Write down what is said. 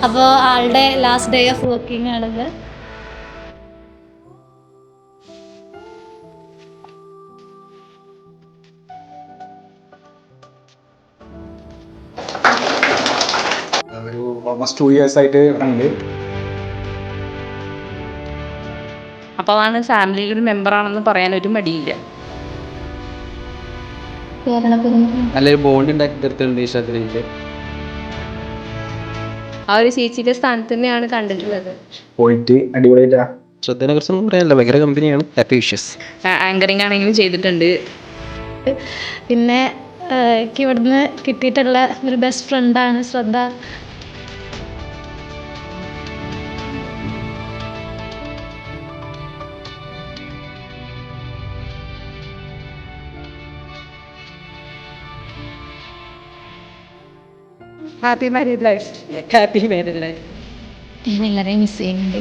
അപ്പോൾ ആളുടെ last day of working ആണത്. ഒരു ഓൾമോസ്റ്റ് 2 years ആയിട്ട് ഉണ്ട്. അപ്പോൾ അതാണ് ഫാമിലിയിൽ ഒരു മെമ്പറാണെന്ന് പറയാനൊരു മടിയില്ല. നല്ലൊരു ബോണ്ട് ഉണ്ടാക്കി തീർത്തിട്ടുണ്ട് ഈ ശ്രദ്ധയിലേക്ക്. ആ ഒരു ചേച്ചിയുടെ സ്ഥാനത്ത് തന്നെയാണ് കണ്ടിട്ടുള്ളത്. പോയിട്ട് അടിപൊളിയായിട്ടാ. ശ്രദ്ധേനെ കുറിച്ചൊന്നും പറയാനില്ല, ഭയങ്കര കമ്പനിയാണ്. Happy wishes. ആങ്കറിങ് ആണെങ്കിലും ചെയ്തിട്ടുണ്ട്. പിന്നെ എനിക്ക് ഇവിടുന്ന് കിട്ടിയിട്ടുള്ള ഒരു ബെസ്റ്റ് ഫ്രണ്ടാണ് ശ്രദ്ധ. Happy married life. Happy married life. ഞാൻ എല്ലാവരെയും മിസ് ചെയ്യുന്നുണ്ട്.